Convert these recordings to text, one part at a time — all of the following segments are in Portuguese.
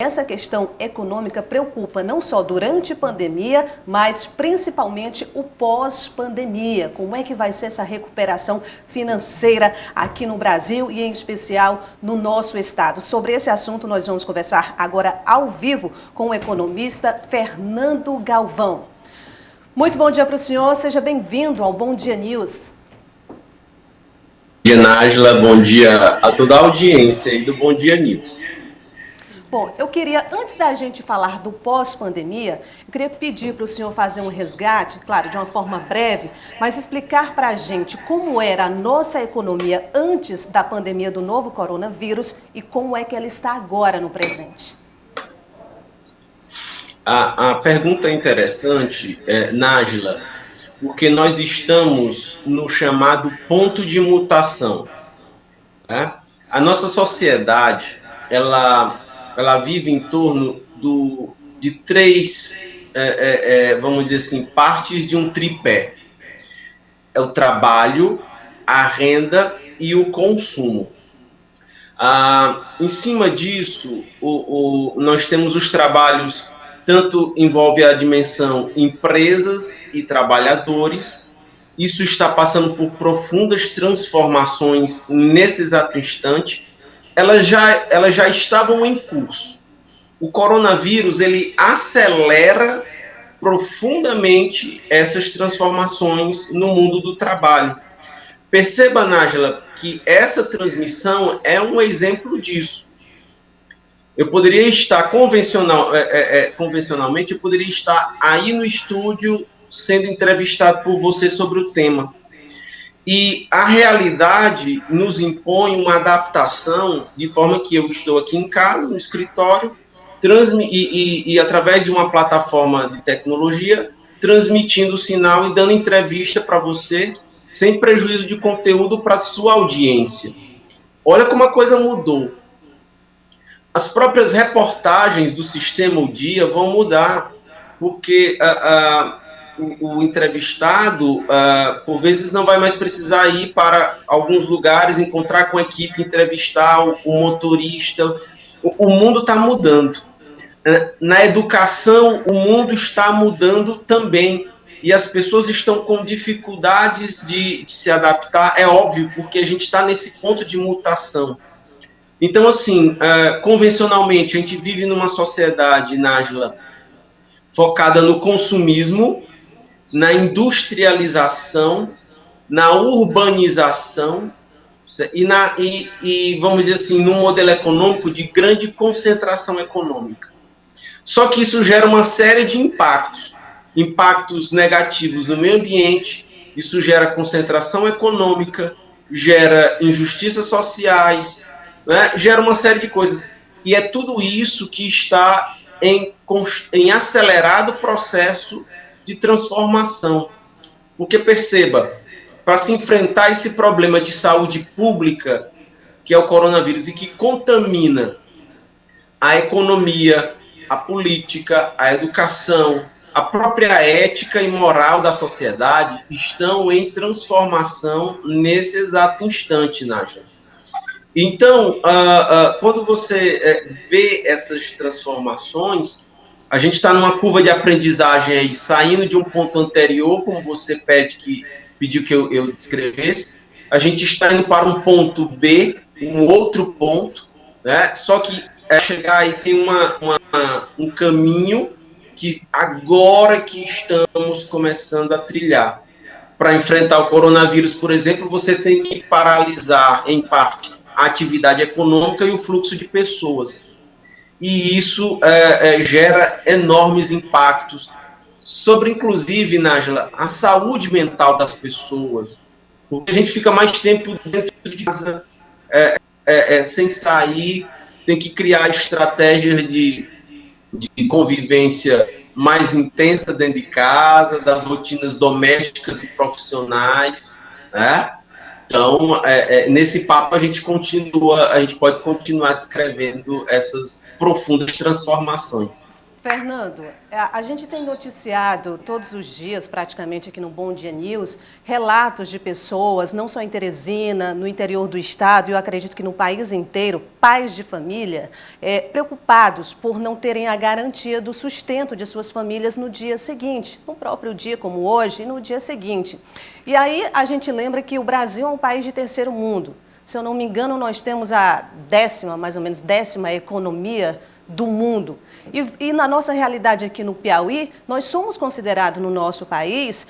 Essa questão econômica preocupa não só durante a pandemia, mas principalmente o pós-pandemia. Como é que vai ser essa recuperação financeira aqui no Brasil e, em especial, no nosso estado? Sobre esse assunto, nós vamos conversar agora ao vivo com o economista Fernando Galvão. Muito bom dia para o senhor, seja bem-vindo ao Bom Dia News. Bom dia, Nájila, bom dia a toda a audiência aí do Bom Dia News. Bom, eu queria, antes da gente falar do pós-pandemia, eu queria pedir para o senhor fazer um resgate, claro, de uma forma breve, mas explicar para a gente como era a nossa economia antes da pandemia do novo coronavírus e como é que ela está agora no presente. A pergunta é interessante, Nájila, porque nós estamos no chamado ponto de mutação. Né? A nossa sociedade, ela vive em torno de três, vamos dizer assim, partes de um tripé. É o trabalho, a renda e o consumo. Em cima disso, nós temos os trabalhos, tanto envolve a dimensão empresas e trabalhadores. Isso está passando por profundas transformações nesse exato instante. Elas já estavam em curso. O coronavírus, ele acelera profundamente essas transformações no mundo do trabalho. Perceba, Nájila, que essa transmissão é um exemplo disso. Eu poderia estar convencionalmente, eu poderia estar aí no estúdio sendo entrevistado por você sobre o tema. E a realidade nos impõe uma adaptação, de forma que eu estou aqui em casa, no escritório, e através de uma plataforma de tecnologia, transmitindo o sinal e dando entrevista para você, sem prejuízo de conteúdo para a sua audiência. Olha como a coisa mudou. As próprias reportagens do Sistema O Dia vão mudar, porque o entrevistado, por vezes, não vai mais precisar ir para alguns lugares, encontrar com a equipe, entrevistar o motorista. O mundo está mudando. Na educação, o mundo está mudando também. E as pessoas estão com dificuldades de se adaptar, é óbvio, porque a gente está nesse ponto de mutação. Então, assim, convencionalmente, a gente vive numa sociedade, Nájila, focada no consumismo, na industrialização, na urbanização e, vamos dizer assim, num modelo econômico de grande concentração econômica. Só que isso gera uma série de impactos negativos no meio ambiente, isso gera concentração econômica, gera injustiças sociais, né? Gera uma série de coisas. E é tudo isso que está em acelerado processo de transformação. Porque perceba, para se enfrentar esse problema de saúde pública, que é o coronavírus, e que contamina a economia, a política, a educação, a própria ética e moral da sociedade estão em transformação nesse exato instante, Nájila. Então, quando você vê essas transformações, a gente está numa curva de aprendizagem aí, saindo de um ponto anterior, como você pediu que eu descrevesse, a gente está indo para um ponto B, um outro ponto, né? Só que chegar aí tem um caminho que agora que estamos começando a trilhar. Para enfrentar o coronavírus, por exemplo, você tem que paralisar, em parte, a atividade econômica e o fluxo de pessoas. E isso gera enormes impactos sobre, inclusive, Nájila, a saúde mental das pessoas. Porque a gente fica mais tempo dentro de casa, sem sair, tem que criar estratégias de convivência mais intensa dentro de casa, das rotinas domésticas e profissionais, né? Então, nesse papo a gente pode continuar descrevendo essas profundas transformações. Fernando, a gente tem noticiado todos os dias, praticamente aqui no Bom Dia News, relatos de pessoas, não só em Teresina, no interior do estado, e eu acredito que no país inteiro, pais de família, preocupados por não terem a garantia do sustento de suas famílias no dia seguinte, no próprio dia como hoje e no dia seguinte. E aí a gente lembra que o Brasil é um país de terceiro mundo. Se eu não me engano, nós temos a mais ou menos décima economia do mundo. E na nossa realidade aqui no Piauí, nós somos considerados no nosso país,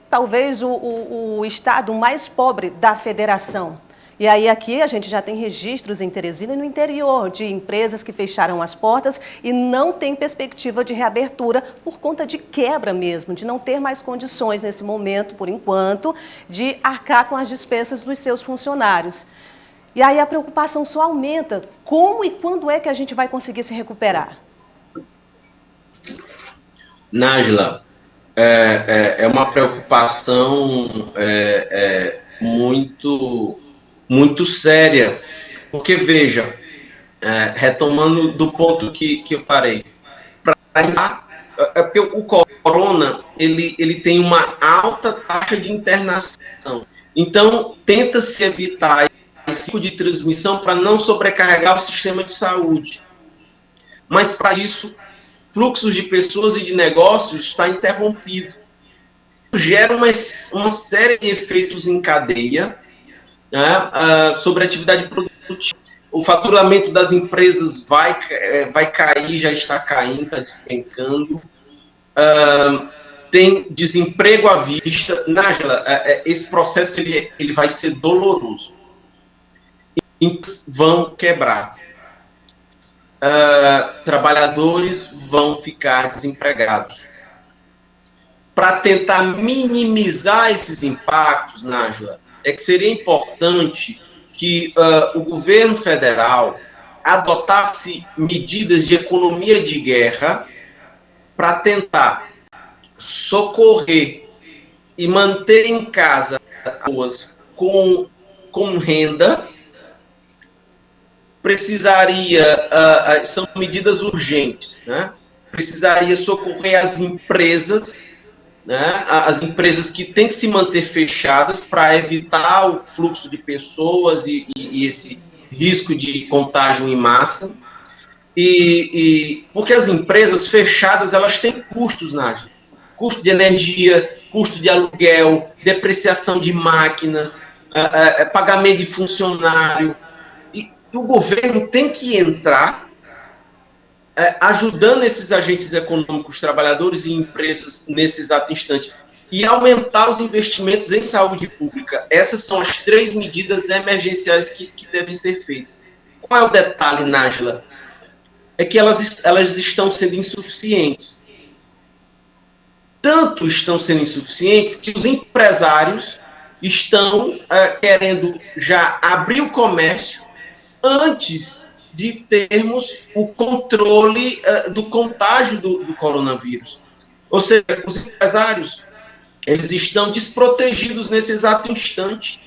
talvez o estado mais pobre da federação. E aí aqui a gente já tem registros em Teresina e no interior de empresas que fecharam as portas e não tem perspectiva de reabertura por conta de quebra mesmo, de não ter mais condições nesse momento, por enquanto, de arcar com as despesas dos seus funcionários. E aí a preocupação só aumenta. Como e quando é que a gente vai conseguir se recuperar? Nájila, é uma preocupação muito séria, porque veja, retomando do ponto que eu parei, porque o corona ele tem uma alta taxa de internação, então tenta-se evitar esse tipo de transmissão para não sobrecarregar o sistema de saúde, mas para isso fluxos de pessoas e de negócios está interrompido, gera uma série de efeitos em cadeia, né, sobre a atividade produtiva. O faturamento das empresas vai cair, já está caindo, está despencando. Tem desemprego à vista. Nájila, esse processo ele vai ser doloroso. Vão quebrar. Trabalhadores vão ficar desempregados. Para tentar minimizar esses impactos, Nájila, é que seria importante que o governo federal adotasse medidas de economia de guerra para tentar socorrer e manter em casa pessoas com renda. São medidas urgentes, né? Precisaria socorrer as empresas, né? As empresas que têm que se manter fechadas para evitar o fluxo de pessoas e esse risco de contágio em massa. Porque as empresas fechadas, elas têm custos, Nájila. Custo de energia, custo de aluguel, depreciação de máquinas, pagamento de funcionário. E o governo tem que entrar ajudando esses agentes econômicos, trabalhadores e empresas nesse exato instante e aumentar os investimentos em saúde pública. Essas são as 3 medidas emergenciais que devem ser feitas. Qual é o detalhe, Nájila? É que elas estão sendo insuficientes. Tanto estão sendo insuficientes que os empresários estão querendo já abrir o comércio antes de termos o controle do contágio do coronavírus. Ou seja, os empresários eles estão desprotegidos nesse exato instante,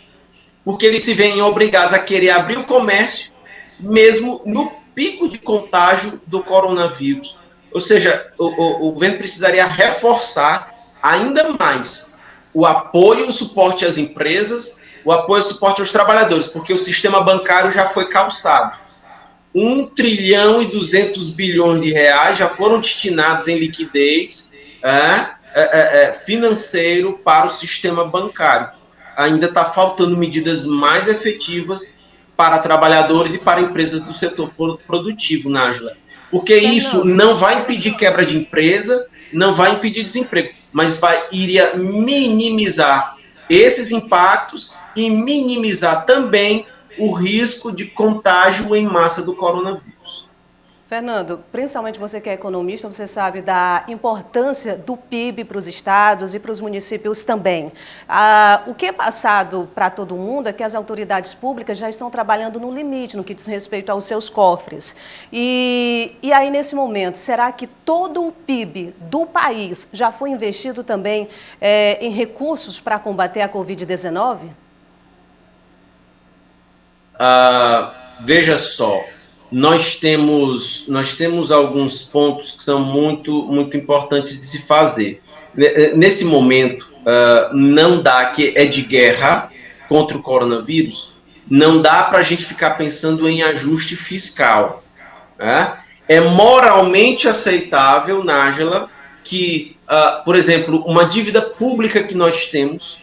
porque eles se veem obrigados a querer abrir o comércio, mesmo no pico de contágio do coronavírus. Ou seja, o governo precisaria reforçar ainda mais o apoio e o suporte às empresas, o apoio e o suporte aos trabalhadores, porque o sistema bancário já foi calçado. 1,2 trilhão de reais já foram destinados em liquidez financeiro para o sistema bancário. Ainda está faltando medidas mais efetivas para trabalhadores e para empresas do setor produtivo, Nájila. Porque isso não vai impedir quebra de empresa, não vai impedir desemprego, mas iria minimizar esses impactos e minimizar também o risco de contágio em massa do coronavírus. Fernando, principalmente você que é economista, você sabe da importância do PIB para os estados e para os municípios também. O que é passado para todo mundo é que as autoridades públicas já estão trabalhando no limite, no que diz respeito aos seus cofres. E aí, nesse momento, será que todo o PIB do país já foi investido também em recursos para combater a Covid-19? Veja só, nós temos alguns pontos que são muito, muito importantes de se fazer. Nesse momento, não dá, que é de guerra contra o coronavírus, não dá para a gente ficar pensando em ajuste fiscal. Né? É moralmente aceitável, Nájila, que, por exemplo, uma dívida pública que nós temos,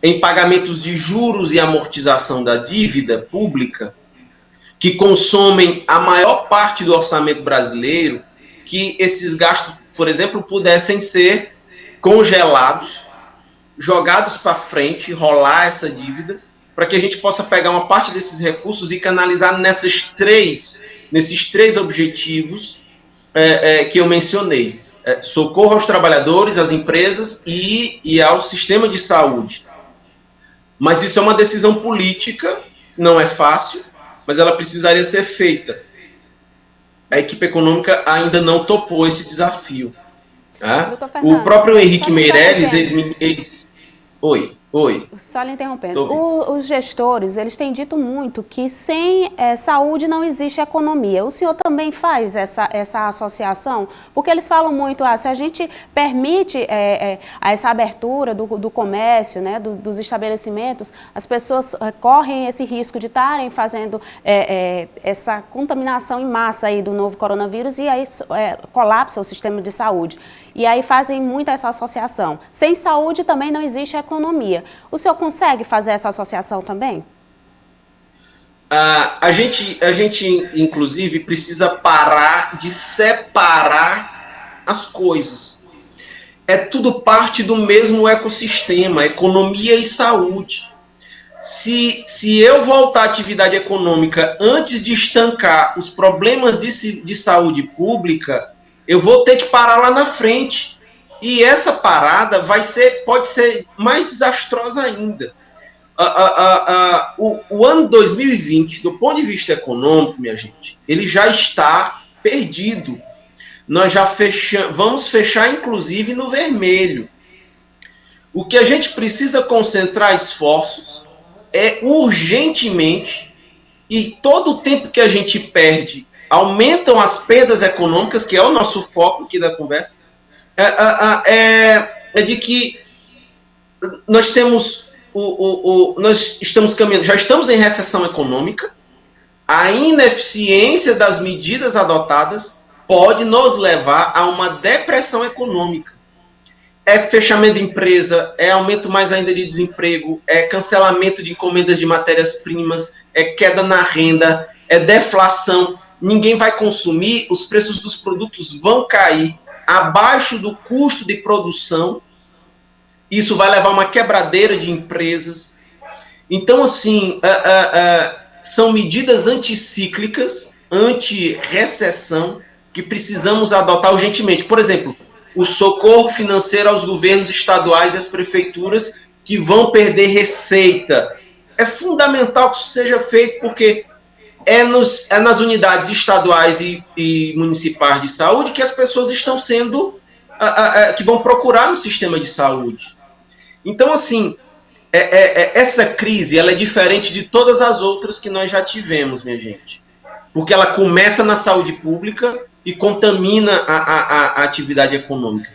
em pagamentos de juros e amortização da dívida pública, que consomem a maior parte do orçamento brasileiro, que esses gastos, por exemplo, pudessem ser congelados, jogados para frente, rolar essa dívida, para que a gente possa pegar uma parte desses recursos e canalizar nesses três objetivos que eu mencionei. Socorro aos trabalhadores, às empresas e ao sistema de saúde. Mas isso é uma decisão política, não é fácil, mas ela precisaria ser feita. A equipe econômica ainda não topou esse desafio. Tá? O próprio Henrique Meirelles, Oi. Só lhe interrompendo. Os gestores, eles têm dito muito que sem saúde não existe economia. O senhor também faz essa associação? Porque eles falam muito, se a gente permite essa abertura do comércio, né, dos estabelecimentos, as pessoas correm esse risco de estarem fazendo essa contaminação em massa aí do novo coronavírus e aí colapsa o sistema de saúde. E aí fazem muito essa associação. Sem saúde também não existe economia. O senhor consegue fazer essa associação também? A gente, inclusive, precisa parar de separar as coisas. É tudo parte do mesmo ecossistema, economia e saúde. Se eu voltar à atividade econômica antes de estancar os problemas de saúde pública, eu vou ter que parar lá na frente. E essa parada pode ser mais desastrosa ainda. O ano 2020, do ponto de vista econômico, minha gente, ele já está perdido. Nós já vamos fechar, inclusive, no vermelho. O que a gente precisa concentrar esforços urgentemente, e todo o tempo que a gente perde aumentam as perdas econômicas, que é o nosso foco aqui da conversa, de que nós temos nós estamos caminhando, já estamos em recessão econômica, a ineficiência das medidas adotadas pode nos levar a uma depressão econômica. É fechamento de empresa, é aumento mais ainda de desemprego, é cancelamento de encomendas de matérias-primas, é queda na renda, é deflação. Ninguém vai consumir, os preços dos produtos vão cair abaixo do custo de produção. Isso vai levar a uma quebradeira de empresas. Então, assim, são medidas anticíclicas, anti-recessão, que precisamos adotar urgentemente. Por exemplo, o socorro financeiro aos governos estaduais e às prefeituras que vão perder receita. É fundamental que isso seja feito, porque é nas unidades estaduais e municipais de saúde que as pessoas estão sendo, que vão procurar no sistema de saúde. Então, assim, essa crise ela é diferente de todas as outras que nós já tivemos, minha gente. Porque ela começa na saúde pública e contamina a atividade econômica.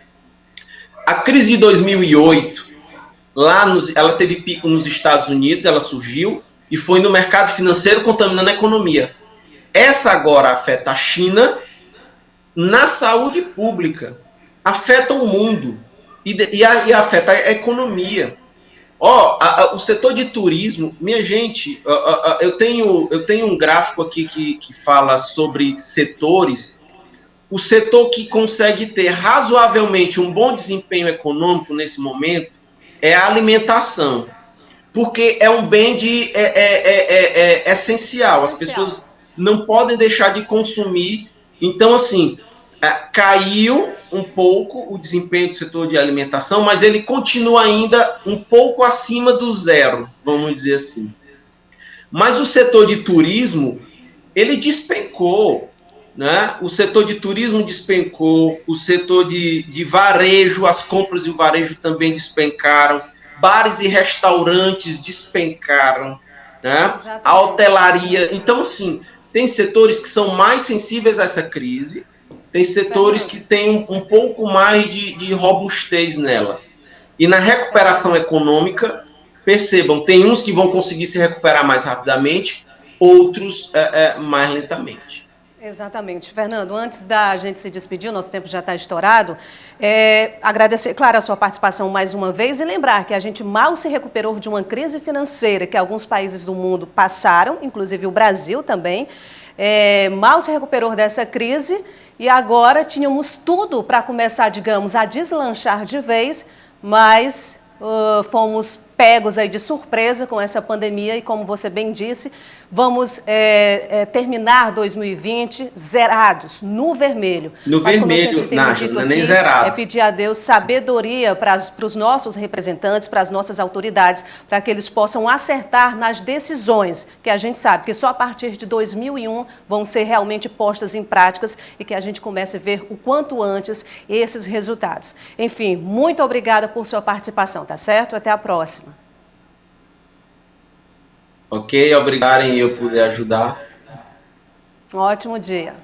A crise de 2008, ela teve pico nos Estados Unidos, ela surgiu, e foi no mercado financeiro contaminando a economia. Essa agora afeta a China na saúde pública. Afeta o mundo e afeta a economia. O setor de turismo, minha gente, eu tenho um gráfico aqui que fala sobre setores. O setor que consegue ter razoavelmente um bom desempenho econômico nesse momento é a alimentação. Porque é um bem essencial. As pessoas não podem deixar de consumir. Então, assim, caiu um pouco o desempenho do setor de alimentação, mas ele continua ainda um pouco acima do zero, vamos dizer assim. Mas o setor de turismo, ele despencou. Né? O setor de turismo despencou, o setor de varejo, as compras de varejo também despencaram, bares e restaurantes despencaram, né? A hotelaria. Então, assim, Tem setores que são mais sensíveis a essa crise, tem setores que têm um pouco mais de robustez nela. E na recuperação econômica, percebam, tem uns que vão conseguir se recuperar mais rapidamente, outros mais lentamente. Exatamente. Fernando, antes da gente se despedir, o nosso tempo já está estourado, agradecer, claro, a sua participação mais uma vez e lembrar que a gente mal se recuperou de uma crise financeira que alguns países do mundo passaram, inclusive o Brasil também, mal se recuperou dessa crise e agora tínhamos tudo para começar, digamos, a deslanchar de vez, mas fomos pegos aí de surpresa com essa pandemia e, como você bem disse, vamos terminar 2020 zerados, no vermelho. No Mas, vermelho, Nájila, nem zerado. É pedir a Deus sabedoria para os nossos representantes, para as nossas autoridades, para que eles possam acertar nas decisões, que a gente sabe que só a partir de 2001 vão ser realmente postas em práticas e que a gente comece a ver o quanto antes esses resultados. Enfim, muito obrigada por sua participação, tá certo? Até a próxima. Ok, obrigado em eu poder ajudar. Um ótimo dia.